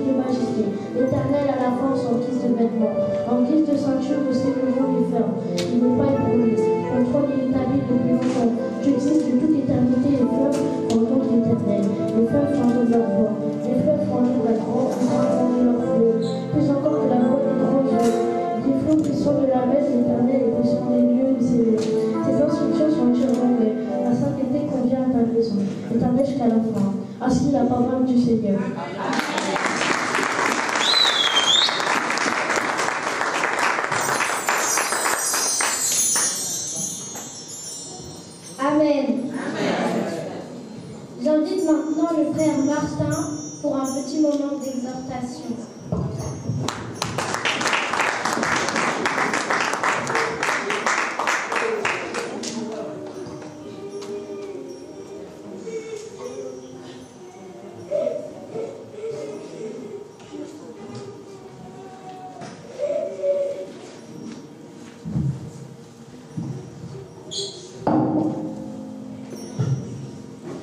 de majesté. L'Éternel a la force en guise de vêtements, en guise de ceinture de ses mouvements les fermes. Il n'est pas ébranlé, son trône est établi depuis longtemps. Tu existes de toute éternité, les fleuves entendent l'Éternel. Les fleuves chantent leur voix, les fleuves chantent la grande, entendent leur fleuve. Plus encore que la voix des grands yeux. Les flots puissants de la messe, l'Éternel est puissant des lieux élevés. Ses instructions sont éternelles. La sainteté convient à ta maison. Éternel jusqu'à la fin. Ainsi la parole du Seigneur. Amen. J'invite maintenant le frère Martin pour un petit moment d'exhortation.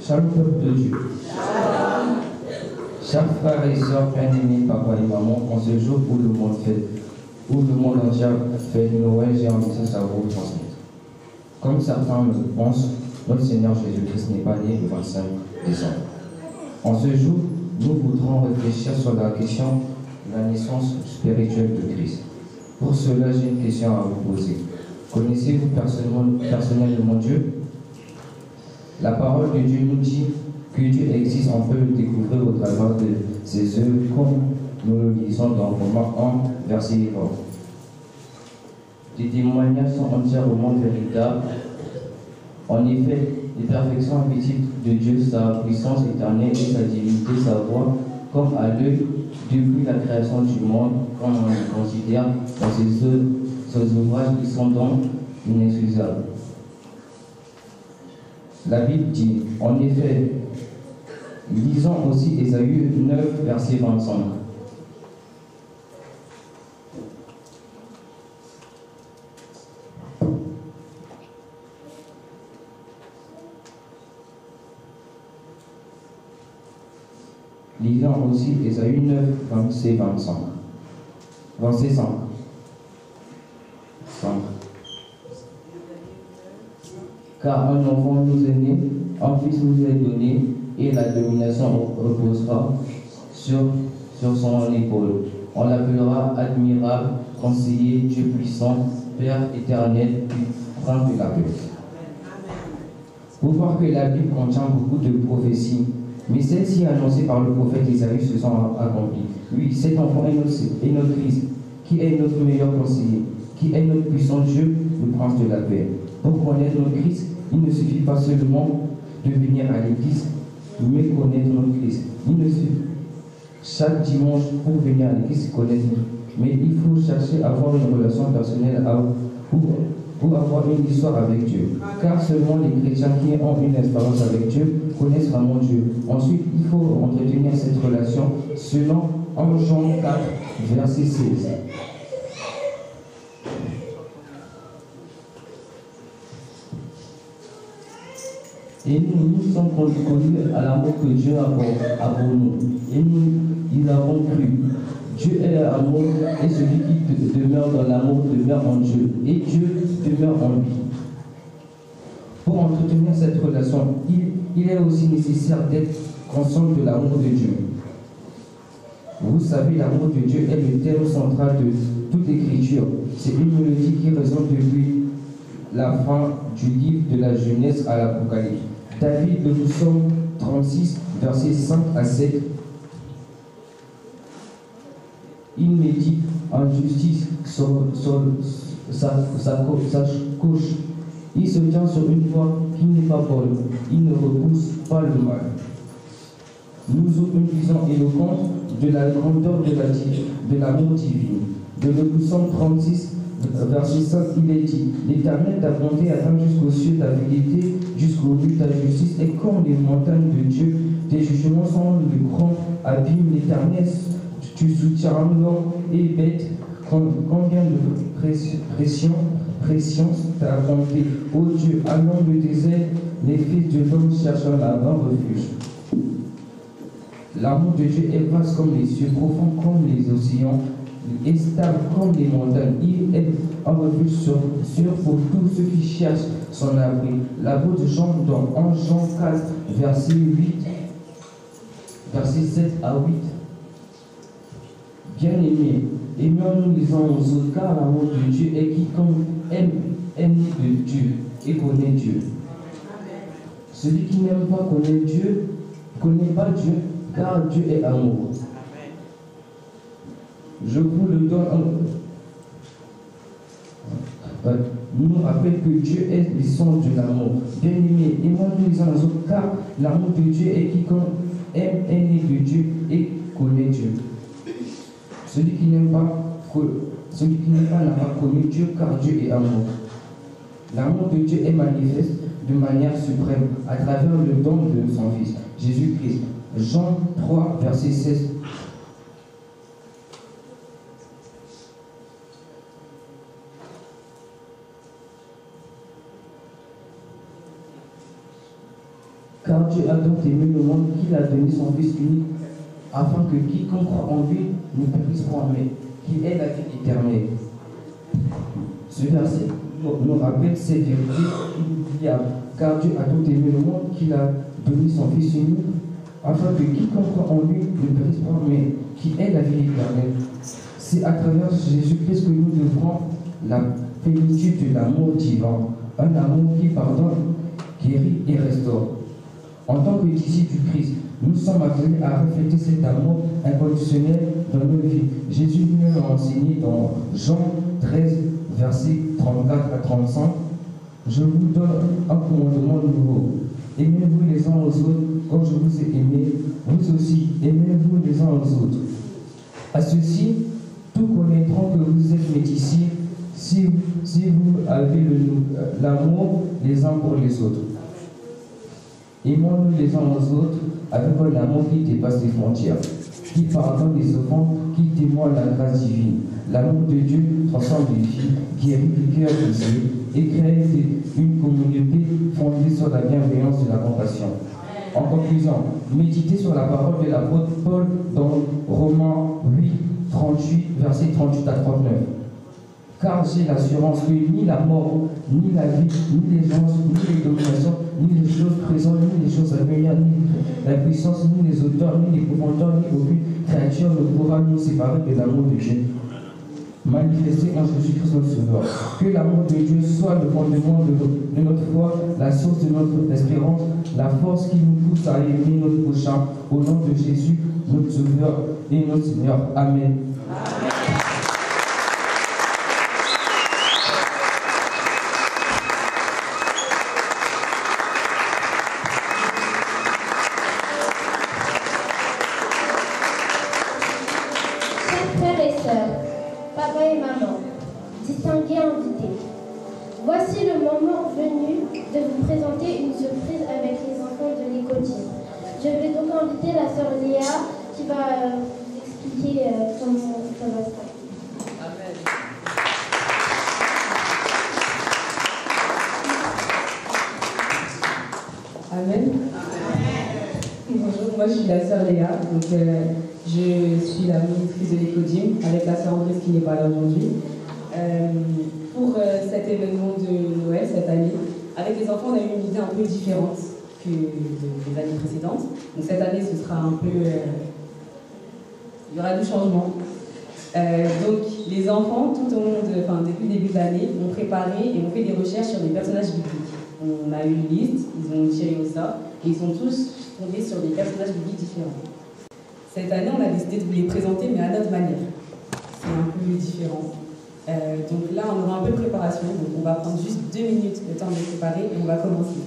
Shalom peuple de Dieu. Chers frères et sœurs, bien-aimés, papa et maman, en ce jour où le monde entier fait Noël, j'ai un message à vous transmettre. Comme certains le pensent, notre Seigneur Jésus-Christ n'est pas né le 25 décembre. En ce jour, nous voudrons réfléchir sur la question de la naissance spirituelle de Christ. Pour cela, j'ai une question à vous poser. Connaissez-vous personnellement Dieu? La parole de Dieu nous dit que Dieu existe, on peut le découvrir au travers de ses œuvres, comme nous le lisons dans Romains 1, verset 20. Des témoignages sont entièrement véritables. En effet, les perfections invisibles de Dieu, sa puissance éternelle et sa divinité, sa voix, comme à l'œil depuis la création du monde, comme on le considère dans ses ouvrages qui sont donc inexcusables. La Bible dit, en effet, lisons aussi Ésaïe 9, verset 25. Lisons aussi Ésaïe 9, verset 25. Verset 5. Car un enfant nous est né, un fils nous est donné, et la domination reposera sur son épaule. On l'appellera admirable, conseiller, Dieu puissant, Père éternel, prince de la paix. Vous voyez que la Bible contient beaucoup de prophéties, mais celles-ci annoncées par le prophète Isaïe se sont accomplies. Oui, cet enfant est notre Christ, qui est notre meilleur conseiller, qui est notre puissant Dieu, le prince de la paix. Pour connaître notre Christ, il ne suffit pas seulement de venir à l'église, mais connaître notre Christ. Il ne suffit chaque dimanche pour venir à l'église connaître, mais il faut chercher à avoir une relation personnelle pour avoir une histoire avec Dieu. Car seulement les chrétiens qui ont une expérience avec Dieu connaissent vraiment Dieu. Ensuite, il faut entretenir cette relation selon 1 Jean 4, verset 16. Et nous sommes connus à l'amour que Dieu a pour nous. Et nous avons cru. Dieu est l'amour, et celui qui demeure dans l'amour demeure en Dieu, et Dieu demeure en lui. Pour entretenir cette relation, il est aussi nécessaire d'être conscient de l'amour de Dieu. Vous savez, l'amour de Dieu est le thème central de toute écriture. C'est une mélodie qui résonne depuis la fin du livre de la Genèse à l'Apocalypse. David, le psaume 36, versets 5 à 7. Il médite en justice sur sa couche. Il se tient sur une voie qui n'est pas bonne. Il ne repousse pas le mal. Nous avons une vision éloquente de la grandeur de l'amour divin. De le psaume 36, verset 5, il est dit: L'Éternel ta bonté atteint jusqu'aux cieux, ta vérité jusqu'aux nues, ta justice est comme les montagnes de Dieu. Tes jugements sont le grand abîme. L'Éternel, tu soutiens l'homme et bête. Combien de pression ta bonté. Ô Dieu, allons de tes ailes, les fils de l'homme cherchent un refuge. L'amour de Dieu est vaste comme les cieux, profond comme les océans, et stable comme les montagnes. Il est un refuge sûr pour tous ceux qui cherchent son abri. L'apôtre Jean dans 1 Jean 4, verset 7 à 8. Bien-aimés, aimons-nous les uns aux autres, car l'amour de Dieu est quiconque aime né de Dieu et connaît Dieu. Celui qui n'aime pas connaît pas Dieu, car Dieu est amour. Je vous le donne nous rappelle que Dieu est l'essence de l'amour. Bien-aimés, aimons-nous les uns les autres, car l'amour de Dieu est quiconque aime est né de Dieu et connaît Dieu. Celui qui n'aime pas n'a pas connu Dieu, car Dieu est amour. L'amour de Dieu est manifeste de manière suprême à travers le don de son Fils, Jésus-Christ. Jean 3, verset 16. Car Dieu a donc aimé le monde qu'il a donné son Fils unique, afin que quiconque croit en lui ne périsse point, mais qu'il ait la vie éternelle. Ce verset nous rappelle cette vérité inoubliable. Car Dieu a donc aimé le monde qu'il a donné son Fils unique, afin que quiconque croit en lui ne périsse point, mais qu'il ait la vie éternelle. C'est à travers Jésus-Christ que nous devrons la plénitude de l'amour divin, un amour qui pardonne, guérit et restaure. En tant que disciples du Christ, nous sommes appelés à refléter cet amour inconditionnel dans nos vies. Jésus nous l'a enseigné dans Jean 13, versets 34 à 35. Je vous donne un commandement nouveau. Aimez-vous les uns aux autres comme je vous ai aimés. Vous aussi, aimez-vous les uns aux autres. À ceci, tous connaîtront que vous êtes mes disciples si vous avez l'amour les uns pour les autres. Aimons-nous les uns aux autres avec un amour qui dépasse les frontières, qui pardonne les offenses, qui témoigne la grâce divine. L'amour de Dieu transforme les vies, guérit les cœurs brisés et crée une communauté fondée sur la bienveillance et la compassion. En conclusion, méditez sur la parole de l'apôtre Paul dans Romains 8, 38, versets 38 à 39. Car j'ai l'assurance que ni la mort, ni la vie, ni les anges, ni les dominations, ni les choses présentes, ni les choses à venir, ni la puissance, ni les auteurs, ni les profondeurs, ni aucune créature ne pourra nous séparer de l'amour de Dieu manifesté en Jésus-Christ notre Sauveur. Que l'amour de Dieu soit le fondement de notre foi, la source de notre espérance, la force qui nous pousse à aimer notre prochain, au nom de Jésus, notre Sauveur et notre Seigneur. Amen. Amen. Papa et maman, distingués invités. Voici le moment venu de vous présenter une surprise avec les enfants de l'Écotine. Je vais donc inviter la sœur Léa qui va vous expliquer comment ça va se passer. Amen. Bonjour, moi je suis la sœur Léa, donc je suis la ministrice de l'Écodim avec la sœur Andrés qui n'est pas là aujourd'hui. Pour cet événement de Noël cette année, avec les enfants on a eu une idée un peu différente que des années précédentes. Donc cette année ce sera un peu... il y aura du changement. Donc les enfants tout au long depuis le début de l'année ont préparé et ont fait des recherches sur des personnages bibliques. On a eu une liste, ils ont tiré au sort et ils sont tous tombés sur des personnages bibliques différents. Cette année, on a décidé de vous les présenter, mais à notre manière. C'est un peu différent. Donc là, on aura un peu de préparation. Donc on va prendre juste 2 minutes le temps de les préparer et on va commencer.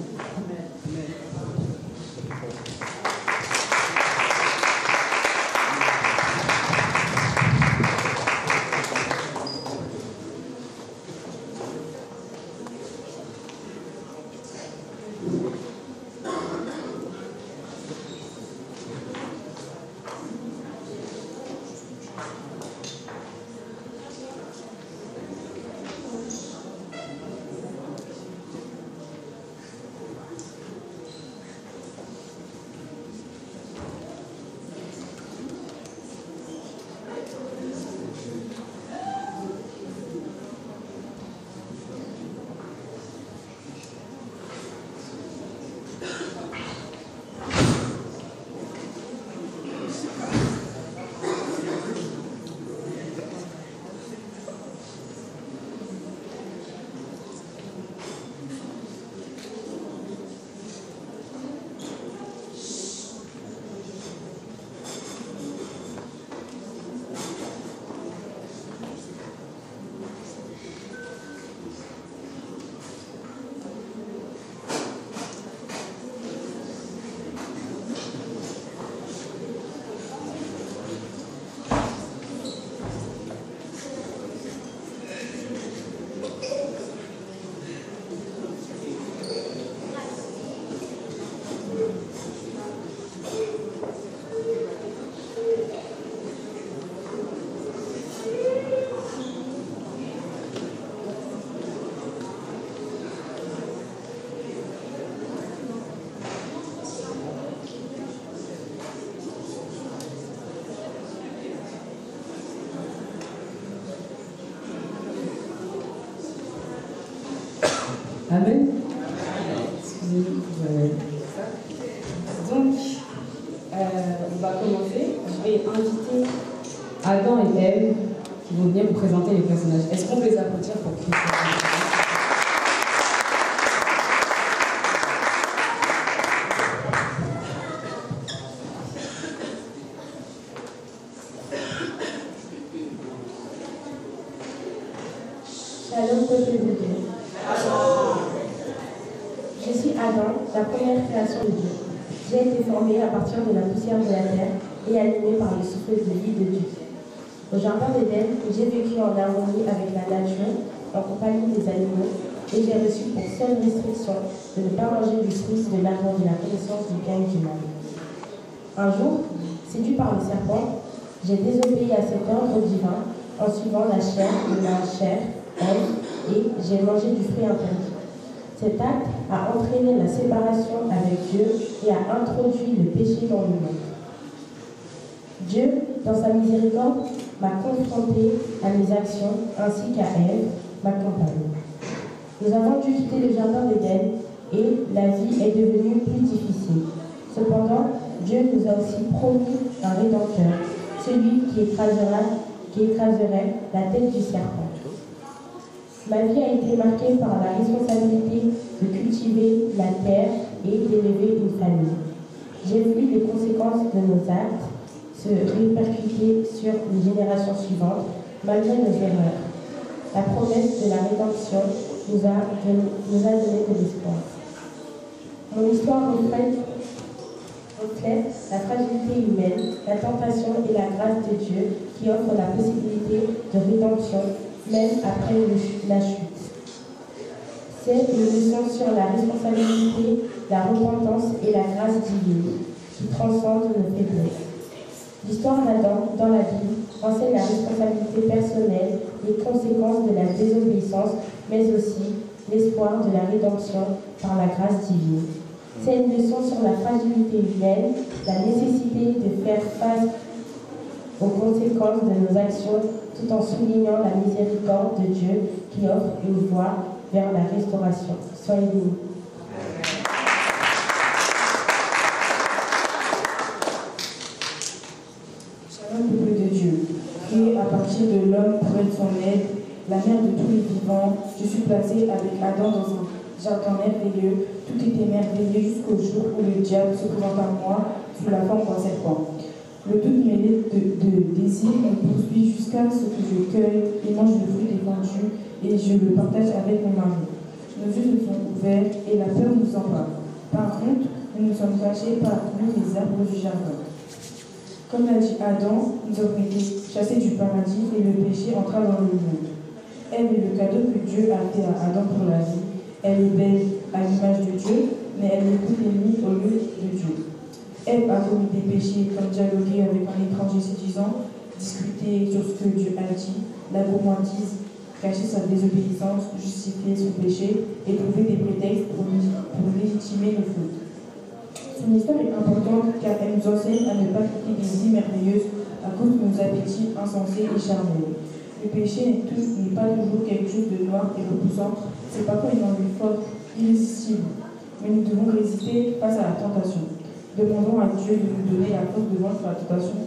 Amen. Excusez-moi. Donc, on va commencer. Je vais inviter Adam et Ève qui vont venir vous présenter les personnages. Est-ce qu'on peut les applaudir pour Christ? Shalom, peuple de Dieu. Je suis Adam, la première création de Dieu. J'ai été formé à partir de la poussière de la terre et animé par le souffle de vie de Dieu. Au jardin d'Éden, j'ai vécu en harmonie avec la nature, en compagnie des animaux, et j'ai reçu pour seule restriction de ne pas manger du fruit de l'arbre de la connaissance du bien et du mal. Un jour, séduit par le serpent, j'ai désobéi à cet ordre divin en suivant la chair de ma chair, Ève, et j'ai mangé du fruit interdit. Cet acte a entraîné la séparation avec Dieu et a introduit le péché dans le monde. Dieu, dans sa miséricorde, m'a confronté à mes actions ainsi qu'à Ève, ma compagne. Nous avons dû quitter le jardin d'Éden et la vie est devenue plus difficile. Cependant, Dieu nous a aussi promis un rédempteur, celui qui écraserait la tête du serpent. Ma vie a été marquée par la responsabilité de cultiver la terre et d'élever une famille. J'ai vu les conséquences de nos actes se répercuter sur les générations suivantes, malgré nos erreurs. La promesse de la rédemption nous a donné de l'espoir. Mon histoire reflète la fragilité humaine, la tentation et la grâce de Dieu qui offre la possibilité de rédemption même après la chute. C'est une leçon sur la responsabilité, la repentance et la grâce divine qui transcendent nos faiblesses. L'histoire d'Adam dans la Bible enseigne la responsabilité personnelle, les conséquences de la désobéissance, mais aussi l'espoir de la rédemption par la grâce divine. C'est une leçon sur la fragilité humaine, la nécessité de faire face aux conséquences de nos actions tout en soulignant la miséricorde de Dieu qui offre une voie vers la restauration. Soyez bénis. Shalom, peuple de Dieu, créé à partir de l'homme pour être son aide, la mère de tous les vivants, je suis placée avec Adam dans un jardin merveilleux. Tout était merveilleux jusqu'au jour où le diable se présente à moi sous la forme d'un serpent. Le doute mêlé de désir me poursuit jusqu'à ce que je cueille et mange le fruit défendu et je le partage avec mon mari. Nos yeux nous sont ouverts et la peur nous empare. Par contre, nous nous sommes cachés parmi les arbres du jardin. Comme l'a dit Adam, nous avons été chassés du paradis et le péché entra dans le monde. Ève est le cadeau que Dieu a fait à Adam pour la vie. Elle est belle à l'image de Dieu, mais elle écoute l'ennemi au lieu de Dieu. Ève a commis des péchés comme dialoguer avec un étranger séduisant, discuter sur ce que Dieu a dit, la gourmandise, cacher sa désobéissance, justifier son péché et trouver des prétextes pour légitimer nos fautes. Son histoire est importante car elle nous enseigne à ne pas quitter des vies merveilleuses à cause de nos appétits insensés et charnels. Le péché n'est pas toujours quelque chose de noir et repoussant, c'est parfois une envie forte, irrésistible. Mais nous devons résister face à la tentation. Demandons à Dieu de nous donner la force de vaincre la tentation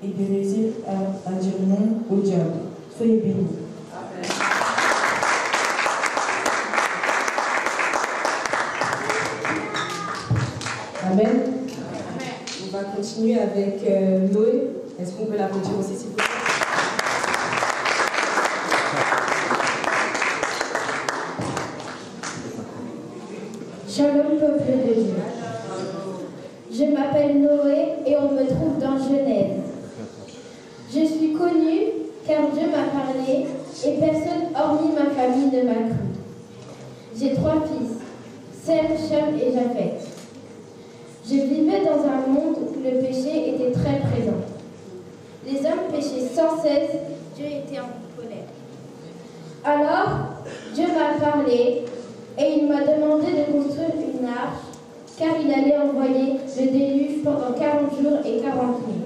et de réussir à dire non au diable. Soyez bénis. Amen. On va continuer avec Noé. Est-ce qu'on peut l'applaudir aussi, s'il vous plaît? Shalom, peuple de Dieu. Je m'appelle Noé et on me trouve dans Genèse. Je suis connue car Dieu m'a parlé et personne hormis ma famille ne m'a cru. J'ai 3 fils, Sem, Chem et Japheth. Je vivais dans un monde où le péché était très présent. Les hommes péchaient sans cesse, Dieu était en colère. Alors, Dieu m'a parlé et il m'a demandé de construire une arche car il allait envoyer le déluge pendant 40 jours et 40 nuits,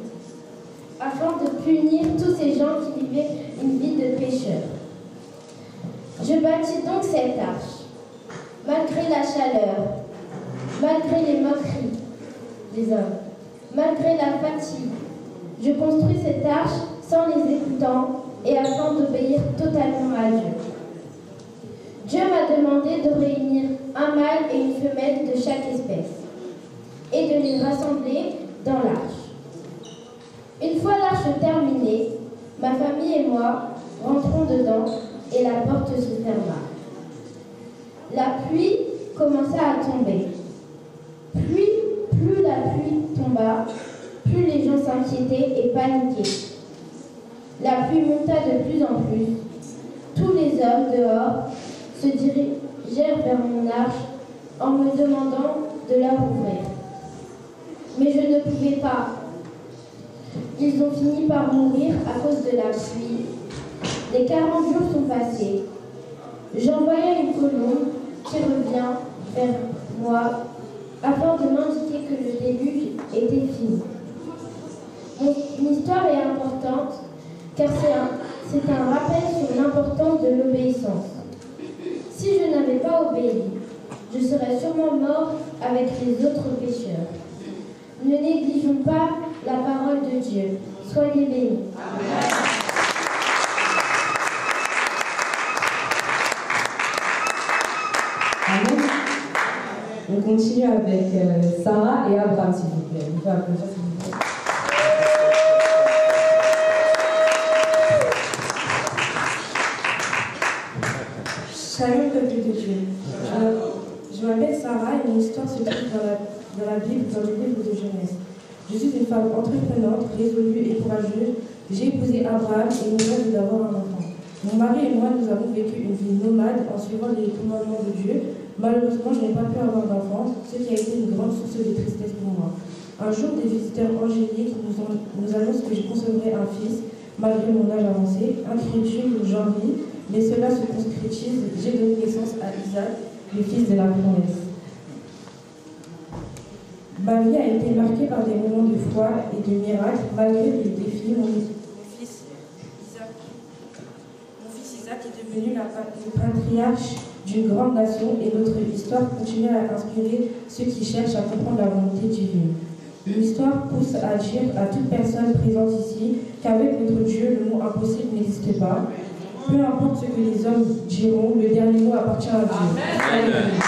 afin de punir tous ces gens qui vivaient une vie de pécheurs. Je bâtis donc cette arche. Malgré la chaleur, malgré les moqueries des hommes, malgré la fatigue, je construis cette arche sans les écoutant et afin d'obéir totalement à Dieu. Dieu m'a demandé de réunir un mâle et une femelle de chaque espèce et de les rassembler dans l'arche. Une fois l'arche terminée, ma famille et moi rentrons dedans et la porte se ferma. La pluie commença à tomber. Plus la pluie tomba, plus les gens s'inquiétaient et paniquaient. La pluie monta de plus en plus. Tous les hommes dehors se dirigèrent vers mon arche en me demandant de leur ouvrir. Mais je ne pouvais pas. Ils ont fini par mourir à cause de la pluie. Les 40 jours sont passés. J'envoyais une colombe qui revient vers moi afin de m'indiquer que le déluge était fini. Mon histoire est importante car c'est un rappel sur l'importance de l'obéissance. Si je n'avais pas obéi, je serais sûrement mort avec les autres pécheurs. Ne négligeons pas la parole de Dieu. Soyez bénis. Amen. Amen. On continue avec Sarah et Abraham, s'il vous plaît. On peut applaudir, s'il vous plaît. Shalom, peuple de Dieu. Je m'appelle Sarah et mon histoire se trouve dans la Bible, dans le livre de Genèse. Je suis une femme entreprenante, résolue et courageuse. J'ai épousé Abraham et nous rêve d'avoir un enfant. Mon mari et moi, nous avons vécu une vie nomade en suivant les commandements de Dieu. Malheureusement, je n'ai pas pu avoir d'enfant, ce qui a été une grande source de tristesse pour moi. Un jour, des visiteurs angéliques nous annoncent que je concevrai un fils, malgré mon âge avancé, incrédule, j'en vis, mais cela se concrétise. J'ai donné naissance à Isaac, le fils de la promesse. Ma vie a été marquée par des moments de foi et de miracles, malgré les défis. Mon fils Isaac est devenu le patriarche d'une grande nation et notre histoire continue à inspirer ceux qui cherchent à comprendre la volonté divine. L'histoire pousse à dire à toute personne présente ici qu'avec notre Dieu, le mot impossible n'existe pas. Peu importe ce que les hommes diront, le dernier mot appartient à Dieu. Amen. Amen.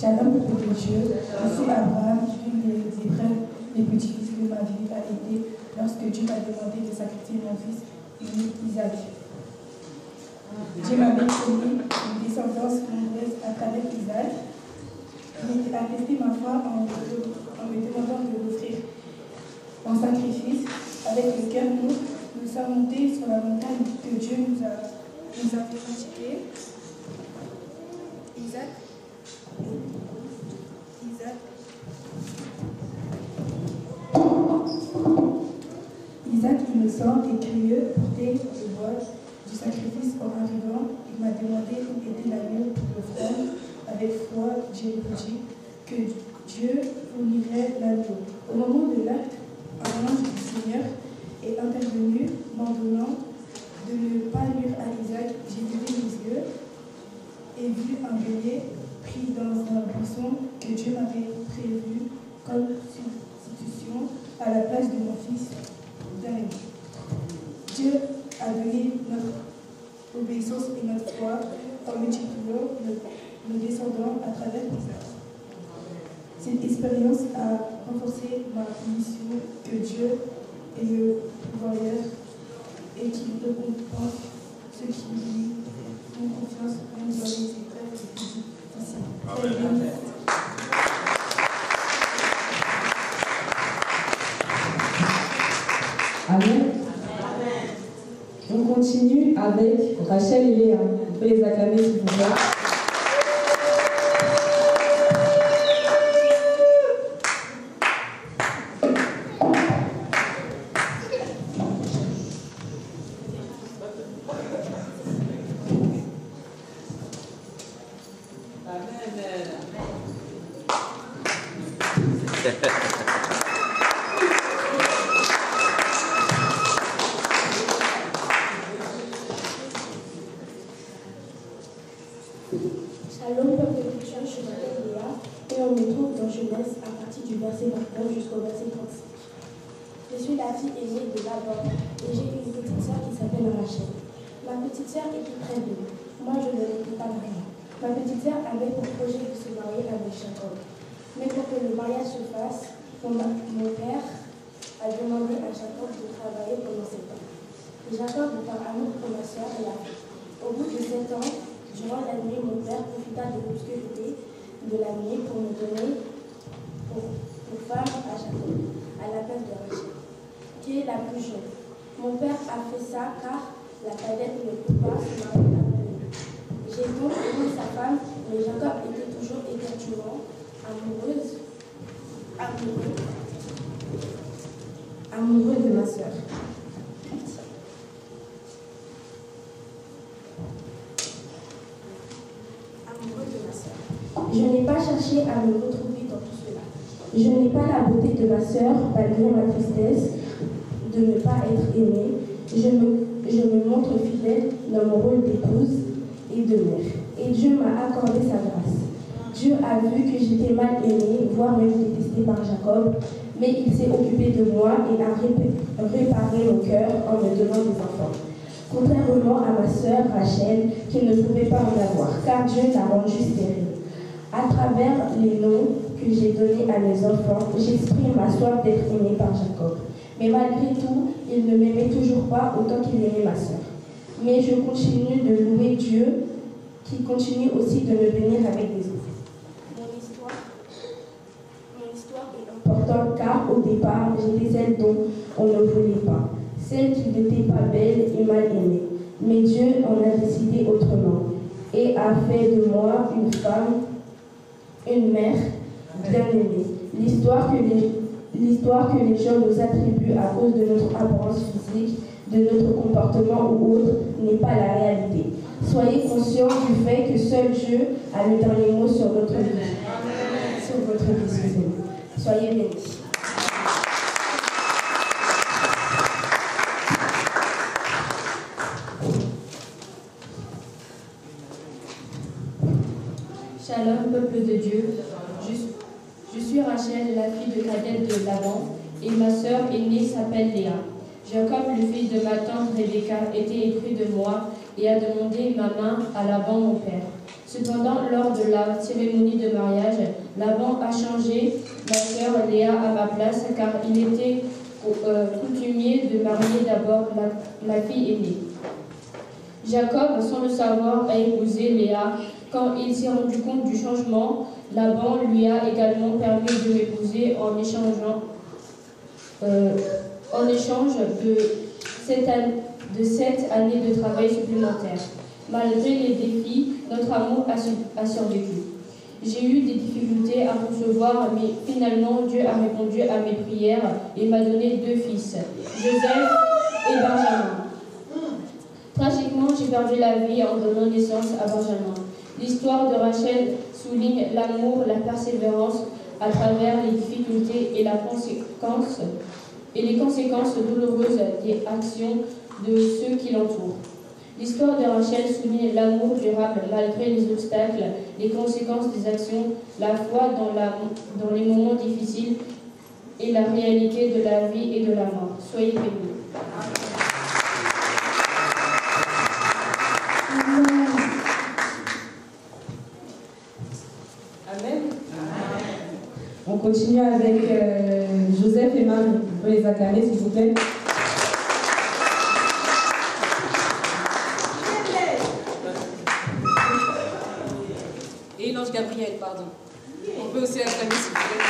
Shalom, peuple de Dieu. Je suis Abraham, l'une des épreuves les plus difficiles de ma vie a été lorsque Dieu m'a demandé de sacrifier mon fils unique Isaac. Dieu m'avait promis une descendance nombreuse à travers Isaac, mais a testé ma foi en me demandant de l'offrir en sacrifice. Avec le cœur lourd, nous sommes montés sur la montagne que Dieu nous a fait pratiquer. Isaac, innocent et curieux, portait le bois du sacrifice. En arrivant, il m'a demandé où était l'agneau pour l'offrande. Avec foi, j'ai répondu que Dieu fournirait l'agneau. Au moment de l'acte, un ange du Seigneur est intervenu, m'ordonnant de ne pas nuire à Isaac. J'ai levé les yeux et vu un bélier pris dans un buisson que Dieu m'avait prévu comme substitution à la place de mon fils d'agneau. Dieu a donné notre obéissance et notre foi en multipliant nos descendants à travers Isaac. Cette expérience a renforcé ma conviction que Dieu est le pourvoyeur et qu'il récompense ceux qui lui font confiance même dans les épreuves les plus difficiles. Amen. On continue avec Rachel et Léa. On peut les acclamer s'il vous plaît. Shalom, peuple de Dieu, je m'appelle Léa et on me trouve dans Genèse à partir du verset 29 jusqu'au verset 35. Je suis la fille aînée de Laban et j'ai une petite sœur qui s'appelle Rachel. Ma petite sœur était très belle. Moi, je ne l'étais pas vraiment. Ma petite sœur avait pour projet de se marier avec Jacob. Mais pour que le mariage se fasse, mon père a demandé à Jacob de travailler pendant 7 ans. Et Jacob, par amour pour ma sœur, l'a fait. Au bout de 7 ans, durant la nuit, mon père profita de l'obscurité de la nuit pour me donner pour femme à Jacob, à la place de Rachel, qui est la plus jeune. Mon père a fait ça car la cadette ne peut pas se marier avec lui. J'ai donc aimé sa femme, mais Jacob était toujours éperdument amoureux de ma sœur. Je n'ai pas cherché à me retrouver dans tout cela. Je n'ai pas la beauté de ma sœur, malgré ma tristesse de ne pas être aimée. Je me montre fidèle dans mon rôle d'épouse et de mère. Et Dieu m'a accordé sa grâce. Dieu a vu que j'étais mal aimée, voire même détestée par Jacob, mais il s'est occupé de moi et a réparé mon cœur en me donnant des enfants. Contrairement à ma sœur Rachel, qui ne pouvait pas en avoir, car Dieu l'a rendue stérile. À travers les noms que j'ai donnés à mes enfants, j'exprime ma soif d'être aimée par Jacob. Mais malgré tout, il ne m'aimait toujours pas autant qu'il aimait ma sœur. Mais je continue de louer Dieu, qui continue aussi de me bénir avec des enfants. Mon histoire est importante car au départ, j'étais celle dont on ne voulait pas, celle qui n'était pas belle et mal aimée. Mais Dieu en a décidé autrement et a fait de moi une femme, une mère bien aimée. L'histoire que les gens nous attribuent à cause de notre apparence physique, de notre comportement ou autre, n'est pas la réalité. Soyez conscients du fait que seul Dieu a le dernier mot sur votre vie. Sur votre vie, excusez-moi. Soyez bénis. Shalom, peuple de Dieu. Je suis Rachel, la fille de cadette de Laban, et ma sœur aînée s'appelle Léa. Jacob, le fils de ma tante Rebecca, était épris de moi et a demandé ma main à Laban, mon père. Cependant, lors de la cérémonie de mariage, Laban a changé ma sœur Léa à ma place, car il était coutumier de marier d'abord la fille aînée. Jacob, sans le savoir, a épousé Léa. Quand il s'est rendu compte du changement, Laban lui a également permis de m'épouser en échange de 7 années de travail supplémentaire. Malgré les défis, notre amour a survécu. J'ai eu des difficultés à concevoir, mais finalement Dieu a répondu à mes prières et m'a donné 2 fils, Joseph et Benjamin. Tragiquement, j'ai perdu la vie en donnant naissance à Benjamin. L'histoire de Rachel souligne l'amour, la persévérance à travers les difficultés et les conséquences douloureuses des actions de ceux qui l'entourent. L'histoire de Rachel souligne l'amour durable malgré les obstacles, les conséquences des actions, la foi dans les moments difficiles et la réalité de la vie et de la mort. Soyez bénis. Amen. On continue avec Joseph et Marie. Vous pouvez les acclamer, s'il vous plaît. Et l'ange Gabriel, pardon. On peut aussi acclamer, s'il vous plaît.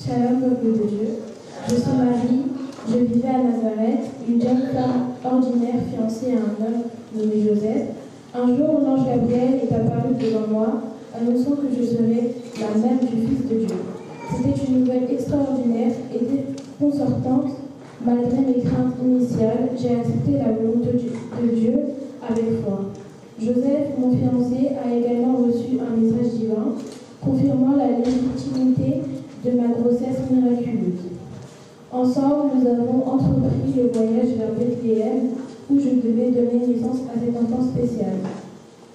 Shalom, peuple de Dieu. Je suis Marie, je vivais à Nazareth, une jeune femme ordinaire fiancée à un homme nommé Joseph. Un jour, l'ange Gabriel est apparu devant moi, annonçant que je serais la mère du Fils de Dieu. C'était une nouvelle extraordinaire et déconcertante. Malgré mes craintes initiales, j'ai accepté la volonté de Dieu avec foi. Joseph, mon fiancé, a également reçu un message divin confirmant la légitimité de ma grossesse miraculeuse. Ensemble, nous avons entrepris le voyage vers Bethléem où je devais donner naissance à cet enfant spécial.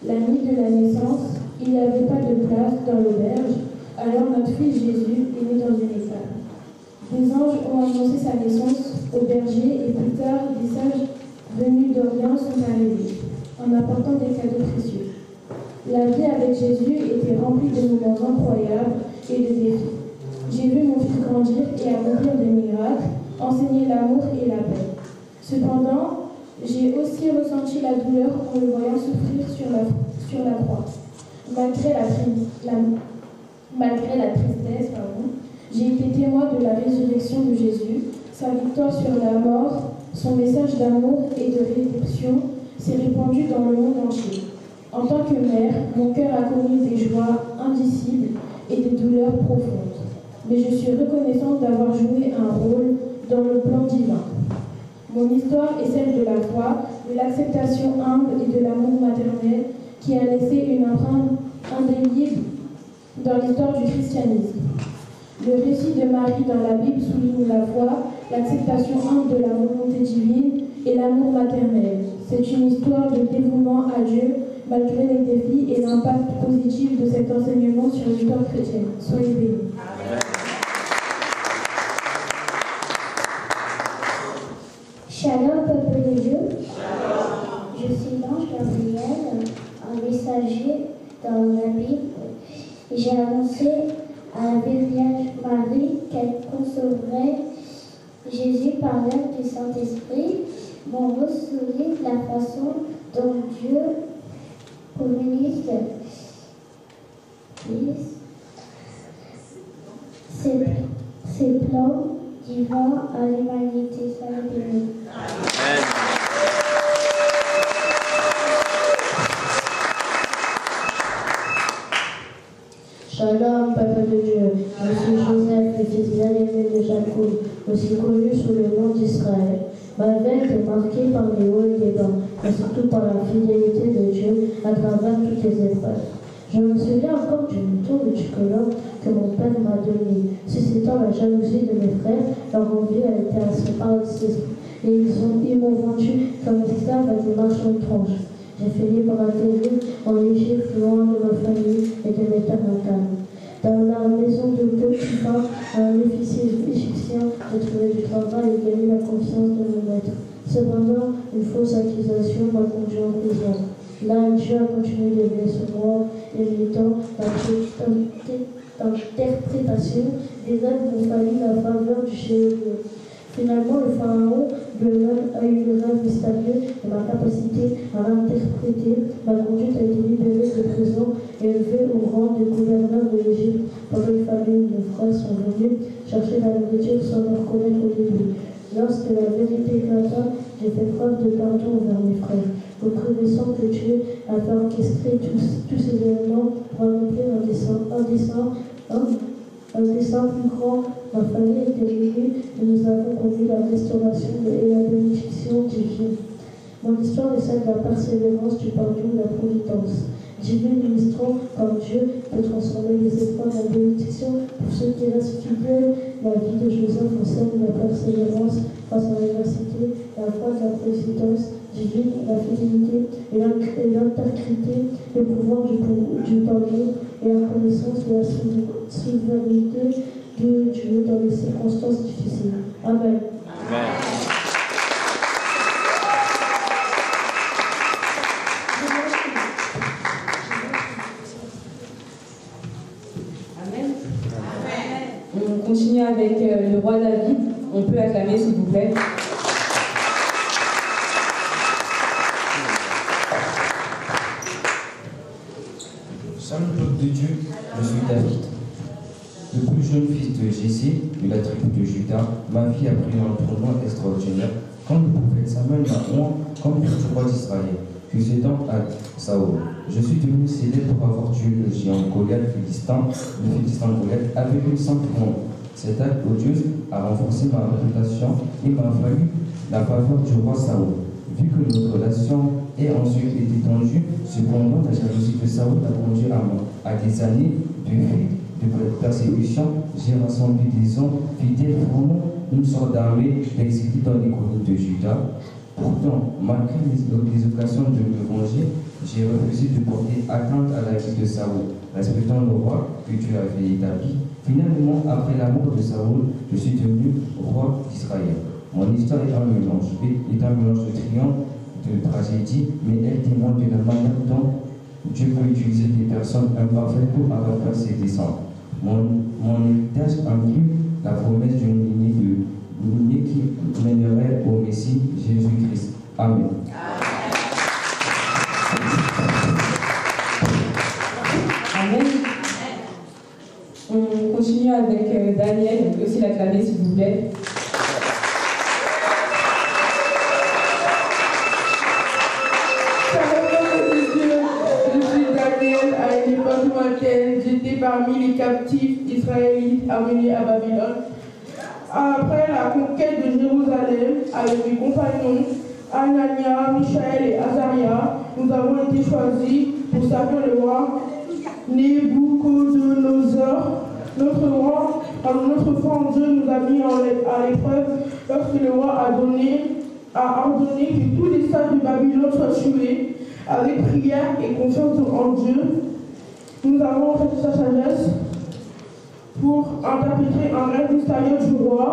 La nuit de la naissance, il n'y avait pas de place dans l'auberge, alors notre fils Jésus est né dans une étable. Des anges ont annoncé sa naissance au berger et plus tard, des sages venus d'Orient sont arrivés, en apportant des cadeaux précieux. La vie avec Jésus était remplie de moments incroyables et de défis. J'ai vu mon fils grandir et accomplir des miracles, enseigner l'amour et la paix. Cependant, j'ai aussi ressenti la douleur en le voyant souffrir sur la croix. Malgré la tristesse, j'ai été témoin de la résurrection de Jésus, sa victoire sur la mort, son message d'amour et de rédemption s'est répandu dans le monde entier. En tant que mère, mon cœur a connu des joies indicibles et des douleurs profondes. Mais je suis reconnaissante d'avoir joué un rôle dans le plan divin. Mon histoire est celle de la foi, de l'acceptation humble et de l'amour maternel qui a laissé une empreinte indélébile dans l'histoire du christianisme. Le récit de Marie dans la Bible souligne la foi, l'acceptation humble de la volonté divine et l'amour maternel. C'est une histoire de dévouement à Dieu malgré les défis et l'impact positif de cet enseignement sur l'histoire chrétienne. Soyez bénis. Shalom, peuple de Dieu. Je suis l'ange Gabriel, un messager dans la Bible. J'ai annoncé à la Vierge Marie qu'elle concevrait Jésus par l'aide du Saint-Esprit. Mon mot souligne la façon dont Dieu communique ses plans divins à l'humanité. Soyez bénis. Shalom, peuple de Dieu. Je suis Joseph, le fils bien-aimé de Jacob, aussi connu sous le nom d'Israël. Ma vie est marquée par les hauts et les bas, mais surtout par la fidélité de Dieu à travers toutes les épreuves. Je me souviens encore du mouton multicolore que mon père m'a donné, suscitant la jalousie de mes frères. Leur envie a été à son paroxysme, et ils m'ont vendu comme esclave à des marchands étranges. J'ai fini par atterrir en Égypte, loin de ma famille et de mes terres natales. Dans la maison de Potiphar, un officier égyptien, j'ai trouvé du travail et gagné la confiance de mon maître. Cependant, une fausse accusation m'a conduit en prison. Là, Dieu a continué de veiller sur moi, et le temps d'interprétation des œuvres m'ont fallu la faveur du chef-lieu. Finalement, le pharaon de l'homme a eu le rêve mystérieux et ma capacité à l'interpréter. Ma conduite a été libérée de prison et élevée au rang de gouverneur de l'Égypte. Pendant une famille, mes frères sont venus chercher la nourriture sans me reconnaître au début. Lorsque la vérité éclata, j'ai fait preuve de pardon envers mes frères, reconnaissant que Dieu avait orchestré tous ces événements pour accomplir un dessein plus grand. Ma famille était unie et nous avons connu la restauration et la bénédiction divine. Mon histoire est celle de la persévérance, du pardon et de la providence. Divine illustrant comme Dieu peut transformer les épreuves en bénédiction pour ceux qui restent fidèles. La vie de Joseph enseigne la persévérance face à l'adversité, la foi de la providence divine, la fidélité et l'intégrité, le pouvoir du pardon et la connaissance de la souveraineté de Dieu dans les circonstances difficiles. Amen. Amen. On continue avec le roi David. On peut acclamer, s'il vous plaît. Salut peuple de Dieu, je suis David. Le plus jeune fils de Jessé, de la tribu de Juda, ma vie a pris un tournoi extraordinaire quand le prophète Samuel m'a oint comme fils du roi d'Israël, succédant à Saül. Je suis devenu célèbre pour avoir tué le géant Goliath le Philistin Goliath avec une simple bombe. Cet acte odieux a renforcé ma réputation et m'a valu la faveur du roi Saül. Vu que notre relation et ensuite été tendue. Cependant, la jalousie de Saoul a conduit à des années de persécution. J'ai rassemblé des hommes fidèles formant une sorte d'armée exécutée dans les collines de Juda. Pourtant, malgré les occasions de me venger, j'ai refusé de porter atteinte à la vie de Saoul, respectant le roi que Dieu avait établi. Finalement, après la mort de Saoul, je suis devenu roi d'Israël. Mon histoire est un mélange de triomphe, de tragédie, mais elle témoigne de la manière dont Dieu peut utiliser des personnes imparfaites pour accomplir ses desseins. Mon héritage inclut la promesse d'une lignée qui mènerait au Messie Jésus-Christ. Amen. Amen. On continue avec Daniel, on peut aussi l'acclamer s'il vous plaît. À une époque lointaine, j'étais parmi les captifs israélites amenés à Babylone. Après la conquête de Jérusalem, avec mes compagnons, Anania, Michaël et Azaria, nous avons été choisis pour servir le roi Nebuchadnezzar. Notre foi en Dieu nous a mis à l'épreuve lorsque le roi a ordonné que tous les sages de Babylone soient tués. Avec prière et confiance en Dieu, nous avons fait sa sagesse pour interpréter un rêve mystérieux du roi.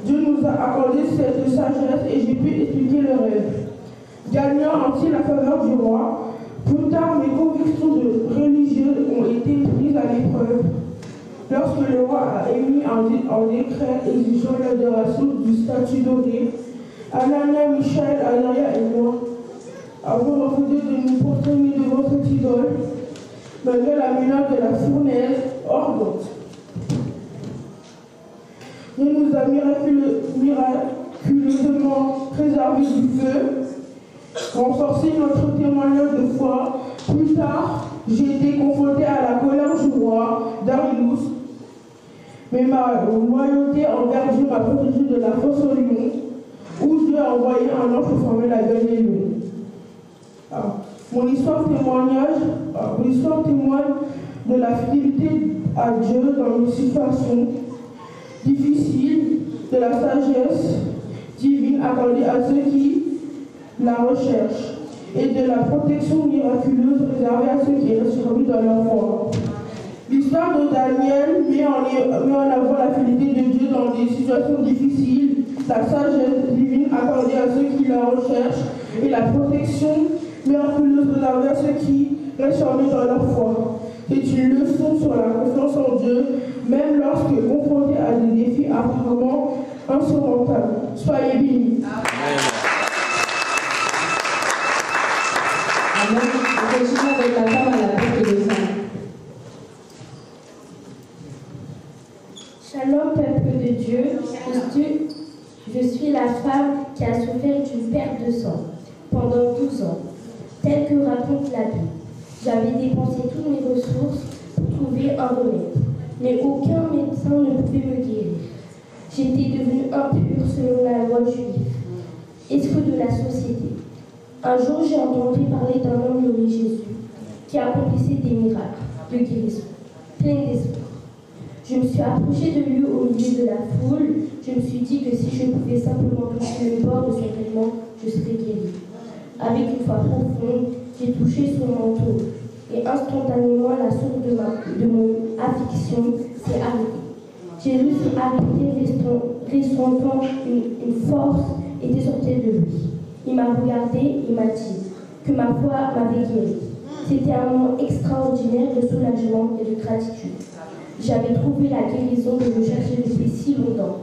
Dieu nous a accordé cette sagesse et j'ai pu expliquer le rêve, gagnant ainsi la faveur du roi. Plus tard, mes convictions religieuses ont été prises à l'épreuve. Lorsque le roi a émis un décret exigeant l'adoration du statut doré, Anania, Michaël, Azaria et moi avons refusé de nous prosterner devant cette idole, malgré la menace de la fournaise ardente. Dieu nous a miraculeusement préservés du feu, renforcé notre témoignage de foi. Plus tard, j'ai été confronté à la colère du roi Darius, mais ma loyauté envers Dieu m'a protégé de la fosse au lion, où Dieu a envoyé un ange pour fermer la gueule des lions. Mon histoire témoigne de la fidélité à Dieu dans une situation difficile, de la sagesse divine accordée à ceux qui la recherchent et de la protection miraculeuse réservée à ceux qui restent survivent dans leur foi. L'histoire de Daniel met en avant la fidélité de Dieu dans des situations difficiles, la sagesse divine accordée à ceux qui la recherchent et la protection miraculeuse réservée à ceux qui restent survivent dans leur foi. C'est une leçon sur la confiance en Dieu, même lorsque confronté à des défis apparemment insurmontables. Soyez bénis. Amen. On continue avec la femme à la porte de sang. Shalom, peuple de Dieu. Je suis la femme qui a souffert d'une perte de sang pendant 12 ans, tel que raconte la Bible. J'avais dépensé toutes mes ressources pour trouver un remède, mais aucun médecin ne pouvait me guérir. J'étais devenue impure selon la loi juive, exclue de la société. Un jour, j'ai entendu parler d'un homme nommé Jésus, qui accomplissait des miracles de guérison, plein d'espoir. Je me suis approchée de lui au milieu de la foule. Je me suis dit que si je pouvais simplement toucher le bord de son vêtement, je serais guérie. Avec une foi profonde, j'ai touché son manteau et instantanément la source de mon affliction s'est arrêtée. Jésus s'est arrêté, ressentant une force était sortie de lui. Il m'a regardé et m'a dit que ma foi m'avait guéri. C'était un moment extraordinaire de soulagement et de gratitude. J'avais trouvé la guérison que je cherchais depuis si longtemps.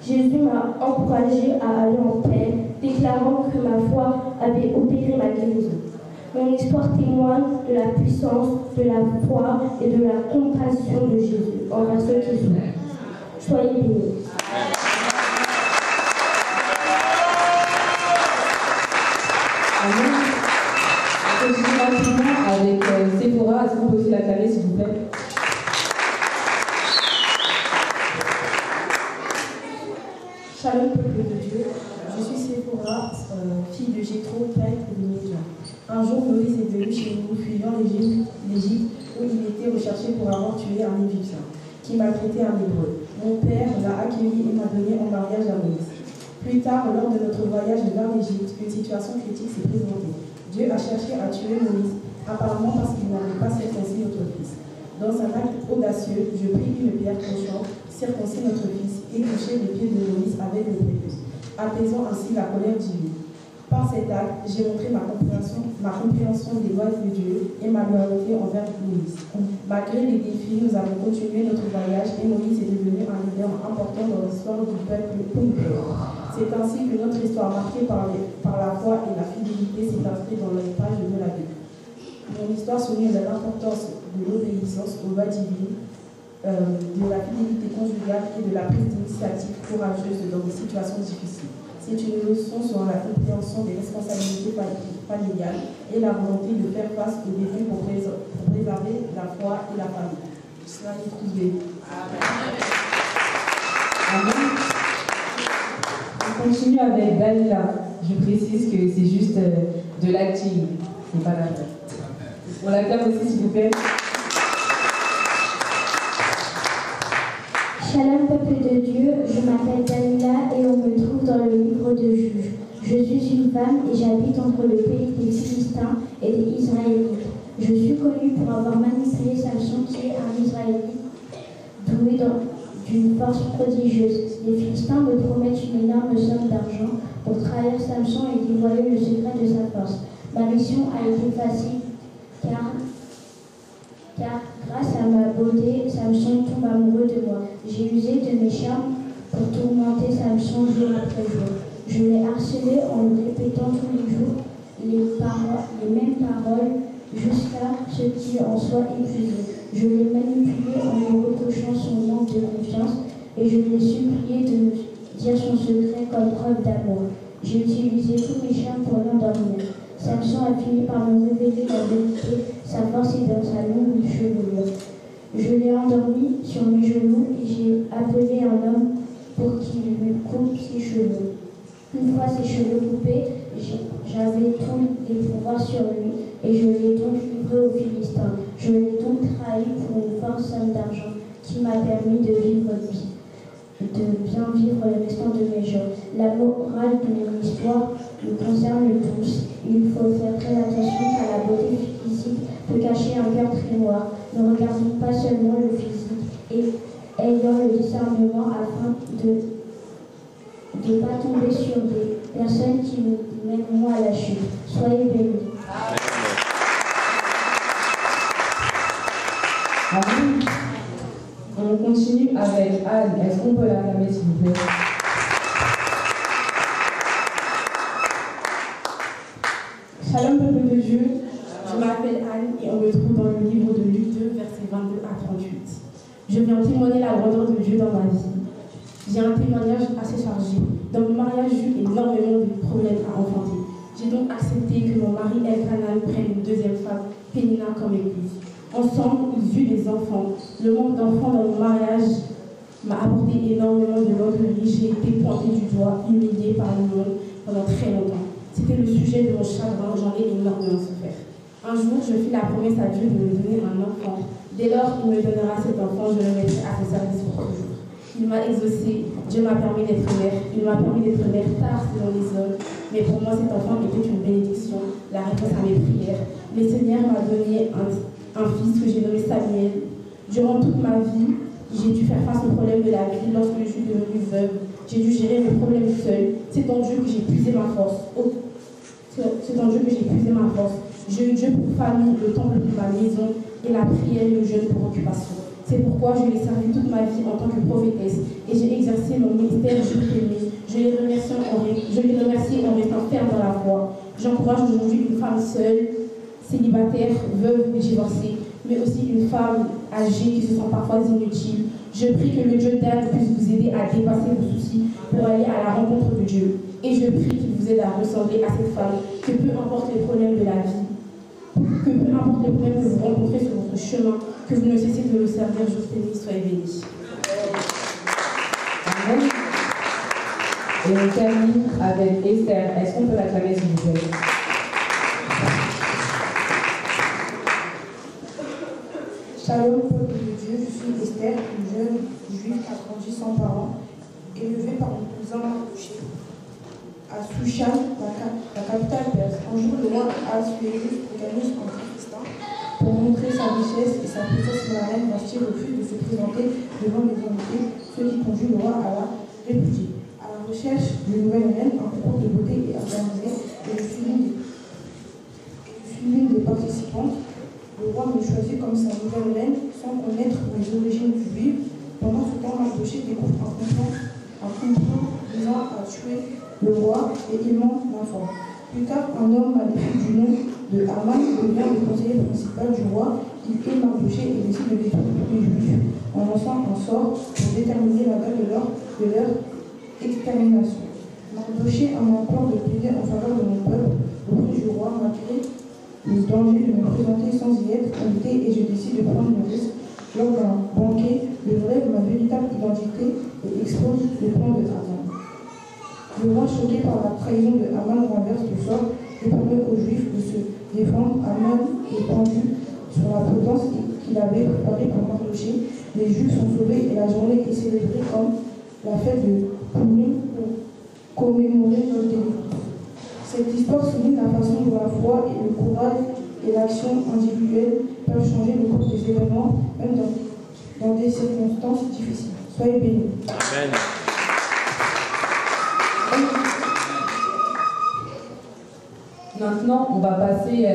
Jésus m'a encouragé à aller en paix, déclarant que ma foi avait opéré ma guérison. Mon histoire témoigne de la puissance, de la foi et de la compassion de Jésus envers ceux qui souffrent. Soyez bénis. Amen. On continue rapidement avec Séphora. Est-ce qu'on peut aussi l'acclamer, s'il vous plaît? Shalom, peuple de Dieu. Je suis Séphora, fille de Jéthro, père de Médian. Un jour, Moïse est venu chez nous, fuyant l'Égypte, où il était recherché pour avoir tué un Égyptien, qui maltraitait un Hébreu. Mon père l'a accueilli et m'a donné en mariage à Moïse. Plus tard, lors de notre voyage vers l'Égypte, une situation critique s'est présentée. Dieu a cherché à tuer Moïse, apparemment parce qu'il n'avait pas circoncis notre fils. Dans un acte audacieux, je pris une pierre tranchante, circoncis notre fils et touchai les pieds de Moïse avec le prépuce, apaisant ainsi la colère divine. Par cet acte, j'ai montré ma compréhension des lois de Dieu et ma loyauté envers Moïse. Malgré les défis, nous avons continué notre voyage et Moïse est devenu un leader important dans l'histoire du peuple hébreu. C'est ainsi que notre histoire marquée par la foi et la fidélité s'est inscrite dans les pages de la Bible. Mon histoire souligne l'importance de l'obéissance aux lois divines, de la fidélité conjugale et de la prise d'initiative courageuse dans des situations difficiles. C'est une leçon sur la compréhension des responsabilités familiales et la volonté de faire face aux défis pour préserver la foi et la famille. Soyez tous bénis. Amen. On continue avec Dalila. Je précise que c'est juste de l'acting, c'est pas la vraie. On l'acclame aussi, s'il vous plaît. Shalom, peuple de Dieu, je m'appelle Dalila et on me trouve dans le livre de Juges. Je suis une femme et j'habite entre le pays des Philistins et des Israélites. Je suis connue pour avoir manipulé Samson, qui est un Israélite doué d'une force prodigieuse. Les Philistins me promettent une énorme somme d'argent pour trahir Samson et dévoiler le secret de sa force. Ma mission a été facile car grâce à ma beauté, Samson tombe amoureux de moi. J'ai usé de mes charmes pour tourmenter Samson jour après jour. Je l'ai harcelé en lui répétant tous les jours les mêmes paroles jusqu'à ce qu'il en soit épuisé. Je l'ai manipulé en lui reprochant son manque de confiance et je l'ai supplié de me dire son secret comme preuve d'amour. J'ai utilisé tous mes charmes pour l'endormir. Samson a fini par me révéler la vérité, sa force est dans sa longue chevelure. Je l'ai endormi sur mes genoux et j'ai appelé un homme pour qu'il lui coupe ses cheveux. Une fois ses cheveux coupés, j'avais tous les pouvoirs sur lui et je l'ai donc livré aux Philistins. Je l'ai donc trahi pour une forte somme d'argent qui m'a permis de bien vivre le restant de mes jours. La morale de mon histoire nous concerne tous. Il faut faire très attention car la beauté physique peut cacher un cœur très noir. Ne regardons pas seulement le physique et ayons le discernement afin de ne pas tomber sur des personnes qui nous mèneront à la chute. Soyez bénis. Amen. On continue avec Anne. Est-ce qu'on peut l'acclamer, s'il vous plaît? Shalom, peuple de Dieu. Je m'appelle Anne et on me trouve dans le livre de Luc 2, versets 22 à 38. Je viens témoigner la grandeur de Dieu dans ma vie. J'ai un témoignage assez chargé. Dans mon mariage, j'ai eu énormément de problèmes à enfanter. J'ai donc accepté que mon mari Elkanan prenne une deuxième femme, Pénina, comme épouse. Ensemble, ils eurent des enfants. Le manque d'enfants dans mon mariage m'a apporté énormément de moqueries. J'ai été pointée du doigt, humiliée par le monde pendant très longtemps. C'était le sujet de mon chagrin, j'en ai énormément souffert. Un jour, je fis la promesse à Dieu de me donner un enfant. Dès lors qu'il me donnera cet enfant, je le mettrai à ses services pour toujours. Il m'a exaucé, Dieu m'a permis d'être mère. Il m'a permis d'être mère tard selon les hommes, mais pour moi cet enfant était une bénédiction, la réponse à mes prières. Le Seigneur m'a donné un fils que j'ai nommé Samuel. Durant toute ma vie, j'ai dû faire face aux problèmes de la vie. Lorsque je suis devenue veuve, j'ai dû gérer mes problèmes seule. C'est en Dieu que j'ai puisé ma force. C'est en Dieu que j'ai puisé ma force. J'ai eu Dieu pour famille, le temple pour ma maison et la prière et le jeûne pour occupation. C'est pourquoi je l'ai servi toute ma vie en tant que prophétesse et j'ai exercé mon ministère juste aimé. Je les remercie en restant ferme dans la foi. J'encourage aujourd'hui une femme seule, célibataire, veuve et divorcée, mais aussi une femme âgée qui se sent parfois inutile. Je prie que le Dieu d'Anne puisse vous aider à dépasser vos soucis pour aller à la rencontre de Dieu. Et je prie qu'il vous aide à ressembler à cette femme, que peu importe les problèmes de la vie, que peu importe les problèmes que vous rencontrez sur votre chemin, que vous ne cessez de le servir, je vous bénis, soyez bénis. Amen. Et on termine avec Esther. Est-ce qu'on peut l'acclamer, s'il vous plaît? Shalom, peuple de Dieu, je suis Esther, une jeune juive qui a grandi sans parents, élevée par mon cousin Mardoché à Souchan, la capitale perse. Un jour, le roi Ahasuérus organise un grand festin pour montrer sa richesse et sa puissance. La reine Vashti refuse de se présenter devant les invités, ce qui conduit le roi à la répudier. À la recherche d'une nouvelle reine, un concours de beauté est organisé et je suis l'une des participantes. Le roi me choisit comme sa nouvelle reine sans connaître mes origines juives. Pendant ce temps, Mardoché découvre un complot visant à tuer le roi et il ment l'informe. Plus tard, un homme maléfique du nom de Haman devient le conseiller principal du roi. Il hait Mardoché et décide de détruire tous les juifs en lançant un sort pour déterminer la date de leur extermination. Mardoché a un plan de plaider en faveur de mon peuple auprès du roi malgré le danger de me présenter sans y être invité et je décide de prendre le risque. Lors d'un banquet, je relève ma véritable identité et expose le plan de Haman. Le roi, choqué par la trahison de Haman, renverse le sort et permet aux Juifs de se défendre. Haman est pendu sur la potence qu'il avait préparée pour Mardoché. Les Juifs sont sauvés et la journée est célébrée comme la fête de Purim pour commémorer notre délivrance. Cette histoire souligne la façon dont la foi et le courage et l'action individuelle peuvent changer le cours des événements, même dans des circonstances difficiles. Soyez bénis. Amen. Maintenant, on va passer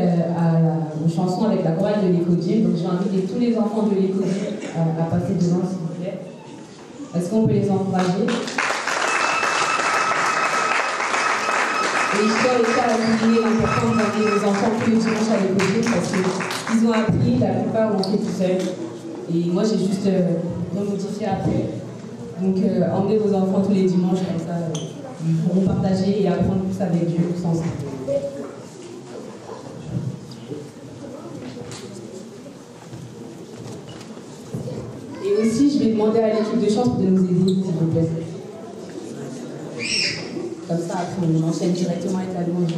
aux chansons avec la chorale de l'Écodier. Donc, je vais inviter tous les enfants de l'Écodier à passer devant, s'il vous plaît. Est-ce qu'on peut les encourager? Et je dois aussi souligner l'importance d'amener les enfants tous les dimanches à l'Écodier parce qu'ils ont appris, la plupart ont fait tout seuls. Et moi, j'ai juste remodifié après. Donc, emmenez vos enfants tous les dimanches, comme ça, ils pourront partager et apprendre plus avec Dieu, tous ensemble. Et aussi, je vais demander à l'équipe de chant de nous aider, s'il vous plaît. Comme ça, après, on enchaîne directement avec la louange.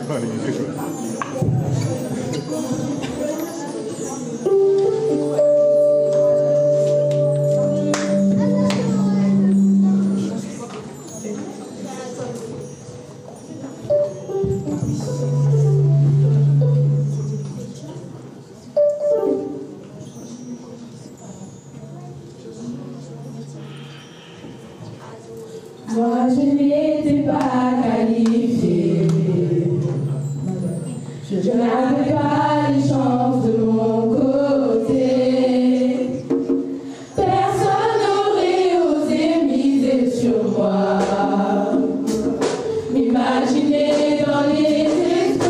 Moi, je n'étais pas qualifiée. Je n'avais pas les chances de mon côté. Personne n'aurait osé miser sur moi. M'imaginer dans les esprits.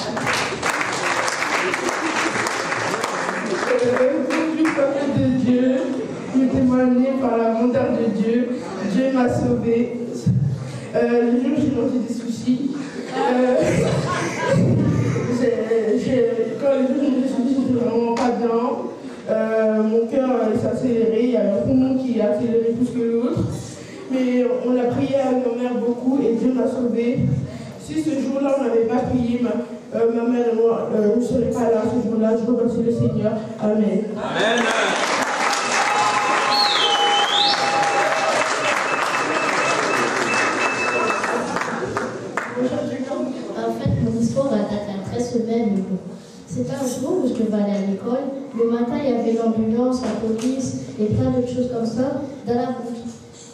Je suis prophète de Dieu. Je témoigne par la bonté de Dieu. Dieu m'a sauvé. Le jour où j'ai mangé des sushis, quand le jour où j'ai mangé des sushis, j'étais vraiment pas bien. Mon cœur s'est accéléré. Il y a un poumon qui a accéléré plus que l'autre. Mais on a prié à ma mère beaucoup et Dieu m'a sauvé. Si ce jour-là on n'avait pas prié, ma mère et moi ne seraient pas là ce jour-là. Je remercie le Seigneur. Amen. Amen. En fait, mon histoire date à 13 semaines. C'était un jour où je devais aller à l'école. Le matin, il y avait l'ambulance, la police et plein d'autres choses comme ça dans la route.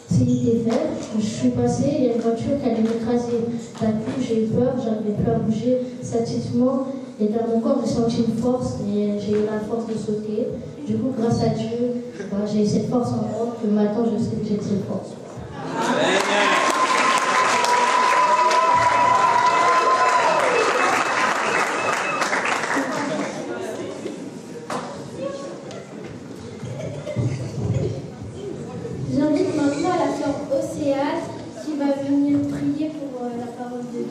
S'il était fait, je suis passée, il y a une voiture qui allait m'écraser. D'un coup, j'ai eu peur, j'arrivais plus à bouger statistement. Et dans mon corps, j'ai senti une force et j'ai eu la force de sauter. Du coup, grâce à Dieu, j'ai cette force en moi que maintenant je sais que j'ai cette force. J'invite maintenant la sœur Océane qui va venir prier pour la parole de Dieu.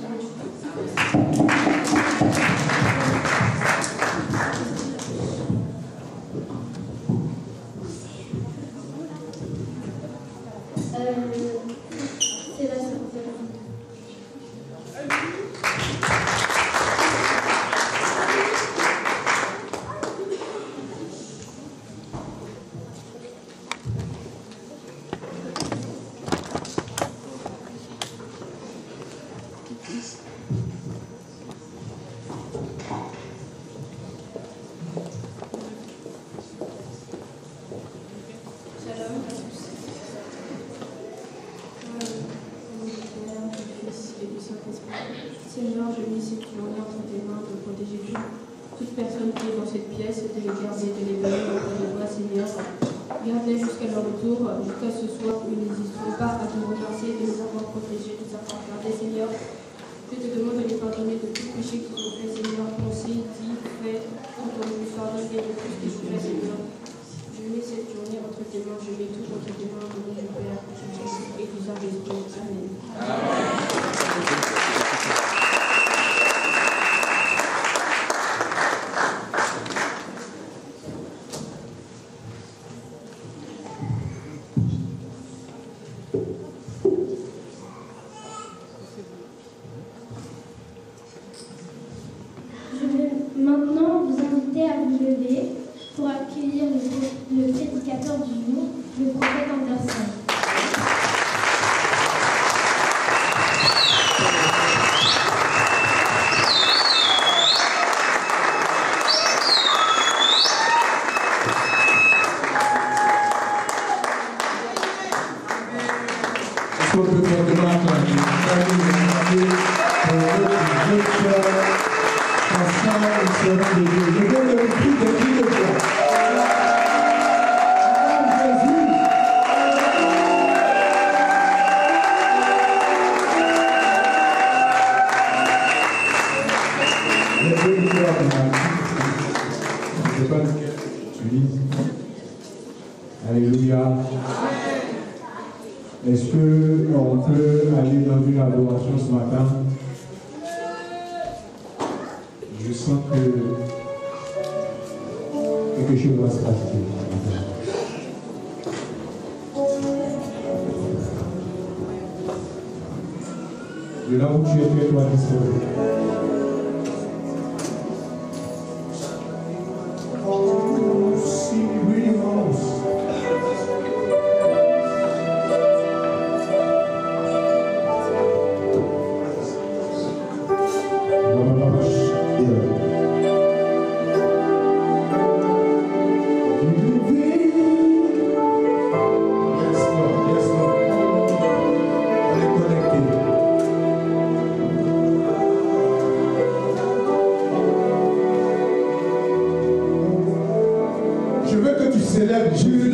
C'est la sœur Océane. Seigneur, je mets cette journée entre tes mains de protéger toute personne qui est dans cette pièce, de les garder, de les veiller auprès de toi, Seigneur. Garde-les jusqu'à leur retour, jusqu'à ce soir où ils n'hésiteront pas à te remercier de nous avoir protégés, de nous avoir gardés, Seigneur. Je te demande de les pardonner de tout péché qu'ils ont fait, Seigneur, pensé, dit, fait, tout en nous pardonner de tout ce qu'ils ont fait, Seigneur. Je mets cette journée entre tes mains, je mets tout entre tes mains, au nom du Père, du Fils et du Saint-Esprit. Amen. Je vais maintenant vous inviter à vous lever pour accueillir le prédicateur du jour, le prophète Anderson. Est-ce qu'on peut faire de marque je donne le prix de foi. Je ne sais pas lequel tu lis. Alléluia. Est-ce qu'on peut aller dans une adoration ce matin? Je sens que quelque chose va se passer. De là où tu es, fais-toi disponible. Oh, si we Je veux que tu célèbres Dieu.